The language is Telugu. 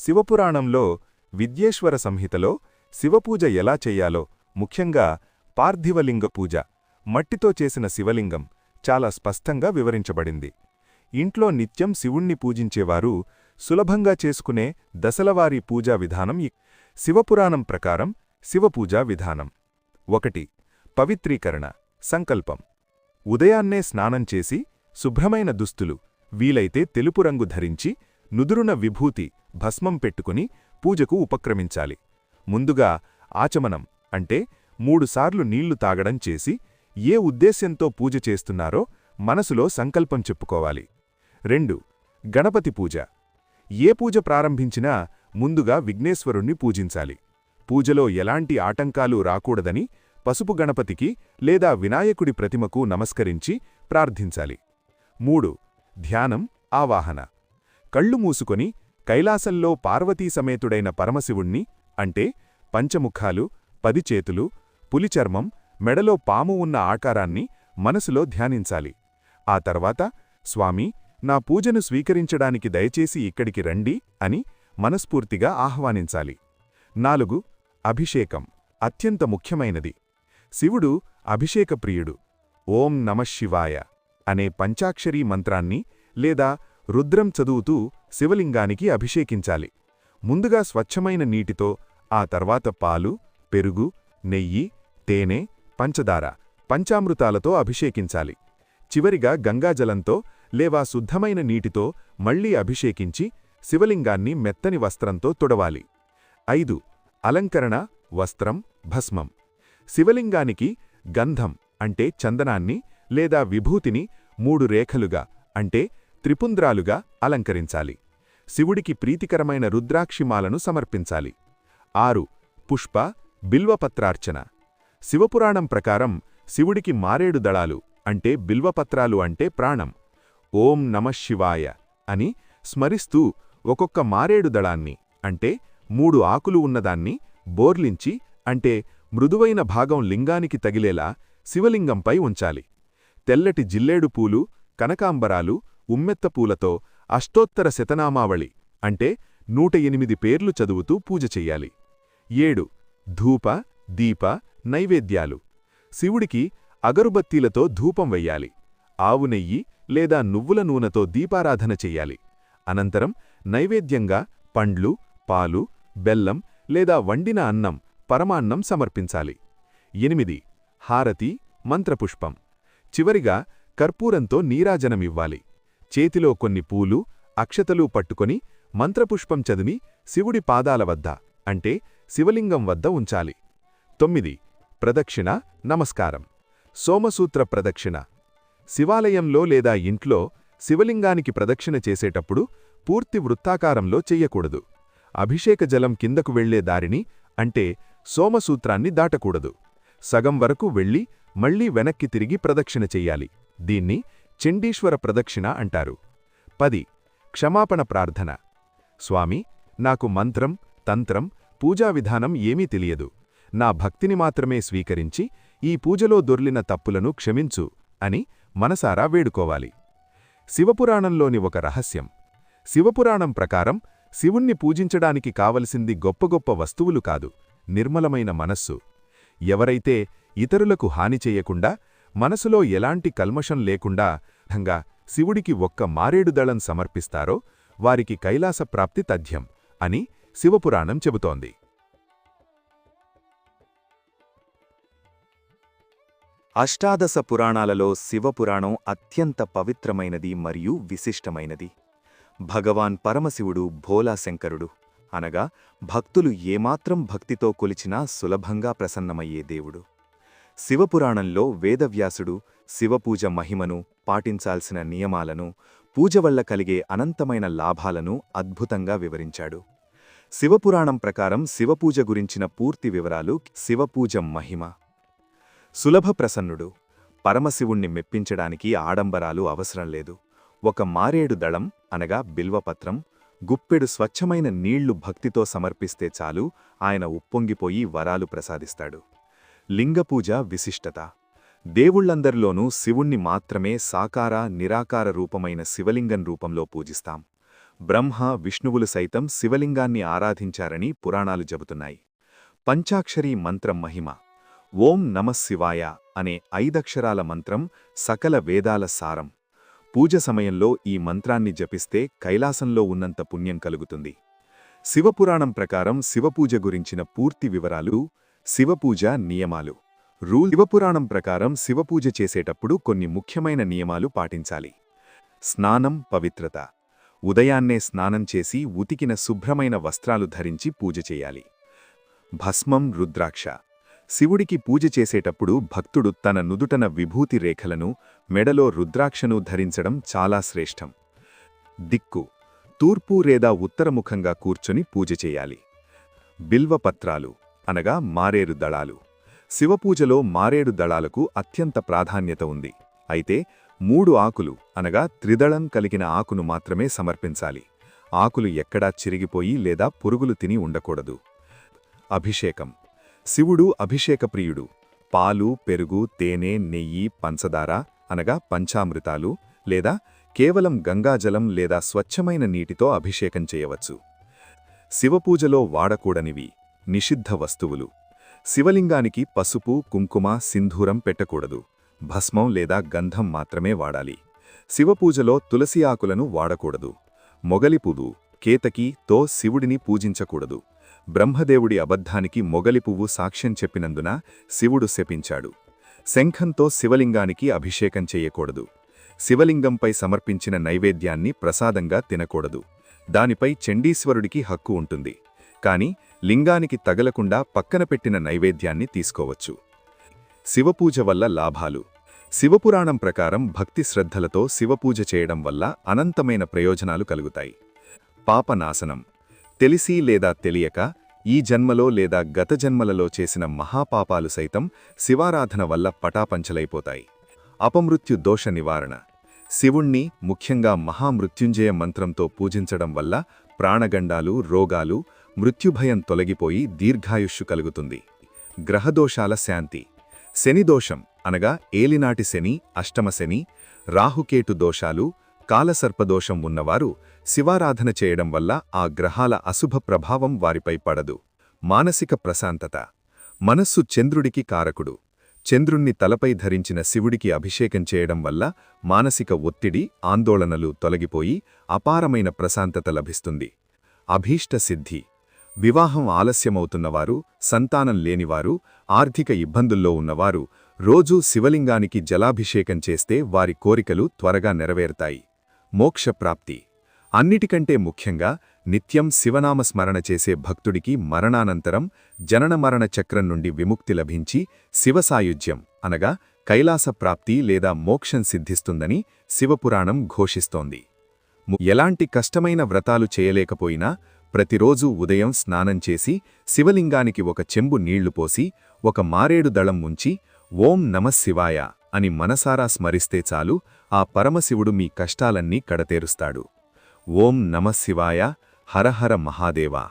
శివపురాణంలో విద్యేశ్వర సంహితలో శివపూజ ఎలా చెయ్యాలో, ముఖ్యంగా పార్థివలింగ పూజ, మట్టితో చేసిన శివలింగం చాలా స్పష్టంగా వివరించబడింది. ఇంట్లో నిత్యం శివుణ్ణి పూజించేవారు సులభంగా చేసుకునే దశలవారీ పూజా విధానం శివపురాణం ప్రకారం శివపూజా విధానం. 1. పవిత్రీకరణ సంకల్పం. ఉదయాన్నే స్నానం చేసి శుభ్రమైన దుస్తులు, వీలైతే తెలుపు రంగు ధరించి, నుదురున విభూతి భస్మం పెట్టుకుని పూజకు ఉపక్రమించాలి. ముందుగా ఆచమనం అంటే 3 సార్లు నీళ్లు తాగడం చేసి, ఏ ఉద్దేశ్యంతో పూజ చేస్తున్నారో మనసులో సంకల్పం చెప్పుకోవాలి. 2. గణపతి పూజ. ఏ పూజ ప్రారంభించినా ముందుగా విఘ్నేశ్వరుణ్ణి పూజించాలి. పూజలో ఎలాంటి ఆటంకాలు రాకూడదని పసుపు గణపతికి లేదా వినాయకుడి ప్రతిమకు నమస్కరించి ప్రార్థించాలి. 3. ధ్యానం ఆవాహన. కళ్ళు మూసుకొని కైలాసంలో పార్వతీ సమేతుడైన పరమశివుణ్ణి అంటే పంచముఖాలు, 10 చేతులు, పులిచర్మం, మెడలో పాము ఉన్న ఆకారాన్ని మనసులో ధ్యానించాలి. ఆ తర్వాత స్వామీ, నా పూజను స్వీకరించడానికి దయచేసి ఇక్కడికి రండి అని మనస్ఫూర్తిగా ఆహ్వానించాలి. 4. అభిషేకం అత్యంత ముఖ్యమైనది. శివుడు అభిషేకప్రియుడు. ఓం నమఃశివాయ అనే పంచాక్షరీ మంత్రాన్ని లేదా రుద్రం చదువుతూ శివలింగానికి అభిషేకించాలి. ముందుగా స్వచ్ఛమైన నీటితో, ఆ తర్వాత పాలు, పెరుగు, నెయ్యి, తేనె, పంచదార, పంచామృతాలతో అభిషేకించాలి. చివరిగా గంగాజలంతో లేవా శుద్ధమైన నీటితో మళ్లీ అభిషేకించి శివలింగాన్ని మెత్తని వస్త్రంతో తుడవాలి. 5. అలంకరణ వస్త్రం భస్మం. శివలింగానికి గంధం అంటే చందనాన్ని లేదా విభూతిని 3 రేఖలుగా అంటే త్రిపుంద్రాలుగా అలంకరించాలి. శివుడికి ప్రీతికరమైన రుద్రాక్షిమాలను సమర్పించాలి. 6. పుష్ప బిల్వపత్రార్చన. శివపురాణం ప్రకారం శివుడికి మారేడు దళాలు అంటే బిల్వపత్రాలు అంటే ప్రాణం. ఓం నమఃశివాయ అని స్మరిస్తూ ఒక్కొక్క మారేడు దళాన్ని అంటే 3 ఆకులు ఉన్నదాన్ని బోర్లించి అంటే మృదువైన భాగం లింగానికి తగిలేలా శివలింగంపై ఉంచాలి. తెల్లటి జిల్లేడు పూలు, కనకాంబరాలు, ఉమ్మెత్తపూలతో అష్టోత్తర శతనామావళి అంటే 108 పేర్లు చదువుతూ పూజ చెయ్యాలి. 7. ధూప దీప నైవేద్యాలు. శివుడికి అగరుబత్తీలతో ధూపం వెయ్యాలి. ఆవు నెయ్యి లేదా నువ్వుల నూనెతో దీపారాధన చెయ్యాలి. అనంతరం నైవేద్యంగా పండ్లు, పాలు, బెల్లం లేదా వండిన అన్నం, పరమాన్నం సమర్పించాలి. 8. హారతి మంత్రపుష్పం. చివరిగా కర్పూరంతో నీరాజనమివ్వాలి. చేతిలో కొన్ని పూలు, అక్షతలు పట్టుకొని మంత్రపుష్పం చదివి శివుడి పాదాల వద్ద అంటే శివలింగం వద్ద ఉంచాలి. 9. ప్రదక్షిణ నమస్కారం. సోమసూత్ర ప్రదక్షిణ. శివాలయంలో లేదా ఇంట్లో శివలింగానికి ప్రదక్షిణ చేసేటప్పుడు పూర్తి వృత్తాకారంలో చెయ్యకూడదు. అభిషేక జలం కిందకు వెళ్లే దారిని అంటే సోమసూత్రాన్ని దాటకూడదు. సగం వరకు వెళ్లి మళ్లీ వెనక్కి తిరిగి ప్రదక్షిణ చెయ్యాలి. దీన్ని చండీశ్వర ప్రదక్షిణ అంటారు. 10. క్షమాపణ ప్రార్థన. స్వామి, నాకు మంత్రం, తంత్రం, పూజా విధానం ఏమీ తెలియదు. నా భక్తిని మాత్రమే స్వీకరించి ఈ పూజలో దొర్లిన తప్పులను క్షమించు అని మనసారా వేడుకోవాలి. శివపురాణంలోని ఒక రహస్యం. శివపురాణం ప్రకారం శివుణ్ణి పూజించడానికి కావలసింది గొప్ప గొప్ప వస్తువులు కాదు, నిర్మలమైన మనస్సు. ఎవరైతే ఇతరులకు హాని చెయ్యకుండా, మనసులో ఎలాంటి కల్మషం లేకుండా శివుడికి ఒక్క మారేడు దళం సమర్పిస్తారో వారికి కైలాస ప్రాప్తి తథ్యం అని శివపురాణం చెబుతోంది. అష్టాదశ పురాణాలలో శివపురాణం అత్యంత పవిత్రమైనది మరియు విశిష్టమైనది. భగవాన్ పరమశివుడు భోలాశంకరుడు అనగా భక్తులు ఏమాత్రం భక్తితో కొలిచినా సులభంగా ప్రసన్నమయ్యే దేవుడు. శివపురాణంలో వేదవ్యాసుడు శివపూజ మహిమను, పాటించాల్సిన నియమాలను, పూజ వల్ల కలిగే అనంతమైన లాభాలను అద్భుతంగా వివరించాడు. శివపురాణం ప్రకారం శివపూజ గురించిన పూర్తి వివరాలు. శివపూజ మహిమ. సులభ ప్రసన్నుడు. పరమశివుణ్ణి మెప్పించడానికి ఆడంబరాలు అవసరం లేదు. ఒక మారేడు దళం అనగా బిల్వపత్రం, గుప్పెడు స్వచ్ఛమైన నీళ్లు భక్తితో సమర్పిస్తే చాలు, ఆయన ఉప్పొంగిపోయి వరాలు ప్రసాదిస్తాడు. లింగపూజ విశిష్టత. దేవుళ్లందరిలోనూ శివుణ్ణి మాత్రమే సాకార నిరాకార రూపమైన శివలింగం రూపంలో పూజిస్తాం. బ్రహ్మ విష్ణువులు సైతం శివలింగాన్ని ఆరాధించారని పురాణాలు చెబుతున్నాయి. పంచాక్షరీ మంత్రం మహిమ. ఓం నమఃశివాయ అనే 5 అక్షరాల మంత్రం సకల వేదాల సారం. పూజ సమయంలో ఈ మంత్రాన్ని జపిస్తే కైలాసంలో ఉన్నంత పుణ్యం కలుగుతుంది. శివపురాణం ప్రకారం శివపూజ గురించిన పూర్తి వివరాలు. శివపూజ నియమాలు. శివపురాణం ప్రకారం శివపూజ చేసేటప్పుడు కొన్ని ముఖ్యమైన నియమాలు పాటించాలి. స్నానం పవిత్రత. ఉదయాన్నే స్నానం చేసి ఉతికిన శుభ్రమైన వస్త్రాలు ధరించి పూజ చేయాలి. భస్మం రుద్రాక్ష. శివుడికి పూజ చేసేటప్పుడు భక్తుడు తన నుదుటన విభూతి రేఖలను, మెడలో రుద్రాక్షను ధరించడం చాలా శ్రేష్టం. దిక్కు. తూర్పు లేదా ఉత్తరముఖంగా కూర్చొని పూజ చేయాలి. బిల్వపత్రాలు అనగా మారేడు దళాలు. శివపూజలో మారేడు దళాలకు అత్యంత ప్రాధాన్యత ఉంది. అయితే 3 ఆకులు అనగా త్రిదళం కలిగిన ఆకును మాత్రమే సమర్పించాలి. ఆకులు ఎక్కడా చిరిగిపోయి లేదా పురుగులు తిని ఉండకూడదు. అభిషేకం. శివుడు అభిషేకప్రియుడు. పాలు, పెరుగు, తేనె, నెయ్యి, పంచదార అనగా పంచామృతాలు లేదా కేవలం గంగాజలం లేదా స్వచ్ఛమైన నీటితో అభిషేకం చేయవచ్చు. శివపూజలో వాడకూడనివి. నిషిద్ధ వస్తువులు. శివలింగానికి పసుపు, కుంకుమ, సింధూరం పెట్టకూడదు. భస్మం లేదా గంధం మాత్రమే వాడాలి. శివపూజలో తులసి ఆకులను వాడకూడదు. మొగలిపువ్వు, కేతకితో శివుడిని పూజించకూడదు. బ్రహ్మదేవుడి అబద్ధానికి మొగలిపువ్వు సాక్ష్యం చెప్పినందున శివుడు శపించాడు. శంఖంతో శివలింగానికి అభిషేకం చెయ్యకూడదు. శివలింగంపై సమర్పించిన నైవేద్యాన్ని ప్రసాదంగా తినకూడదు. దానిపై చండీశ్వరుడికి హక్కు ఉంటుంది. కాని లింగానికి తగలకుండా పక్కన పెట్టిన నైవేద్యాన్ని తీసుకోవచ్చు. శివపూజ వల్ల లాభాలు. శివపురాణం ప్రకారం భక్తి శ్రద్ధలతో శివపూజ చేయడం వల్ల అనంతమైన ప్రయోజనాలు కలుగుతాయి. పాపనాశనం. తెలిసి లేదా తెలియక ఈ జన్మలో లేదా గత జన్మలలో చేసిన మహాపాపాలు సైతం శివారాధన వల్ల పటాపంచలైపోతాయి. అపమృత్యు దోష నివారణ. శివుణ్ణి ముఖ్యంగా మహామృత్యుంజయ మంత్రంతో పూజించడం వల్ల ప్రాణగండాలు, రోగాలు, మృత్యుభయం తొలగిపోయి దీర్ఘాయుష్షు కలుగుతుంది. గ్రహదోషాల శాంతి. శనిదోషం అనగా ఏలినాటి శని, అష్టమ శని, రాహుకేతు దోషాలు, కాలసర్పదోషం ఉన్నవారు శివారాధన చేయడం వల్ల ఆ గ్రహాల అశుభ ప్రభావం వారిపై పడదు. మానసిక ప్రశాంతత. మనస్సు చంద్రుడికి కారకుడు. చంద్రుణ్ణి తలపై ధరించిన శివుడికి అభిషేకం చేయడం వల్ల మానసిక ఒత్తిడి, ఆందోళనలు తొలగిపోయి అపారమైన ప్రశాంతత లభిస్తుంది. అభీష్ట సిద్ధి. వివాహం ఆలస్యమవుతున్నవారు, సంతానం లేనివారు, ఆర్థిక ఇబ్బందుల్లో ఉన్నవారు రోజూ శివలింగానికి జలాభిషేకం చేస్తే వారి కోరికలు త్వరగా నెరవేరుతాయి. మోక్షప్రాప్తి. అన్నిటికంటే ముఖ్యంగా నిత్యం శివనామస్మరణ చేసే భక్తుడికి మరణానంతరం జననమరణ చక్రం నుండి విముక్తి లభించి శివసాయుజ్యం అనగా కైలాస ప్రాప్తి లేదా మోక్షం సిద్ధిస్తుందని శివపురాణం ఘోషిస్తోంది. ఎలాంటి కష్టమైన వ్రతాలు చేయలేకపోయినా ప్రతిరోజూ ఉదయం స్నానం చేసి శివలింగానికి ఒక చెంబు నీళ్లు పోసి ఒక మారేడు దళం ఉంచి ఓం నమఃశివాయ అని మనసారా స్మరిస్తే చాలు, ఆ పరమశివుడు మీ కష్టాలన్నీ కడతేరుస్తాడు. ఓం నమఃశివాయ. హరహర మహాదేవా.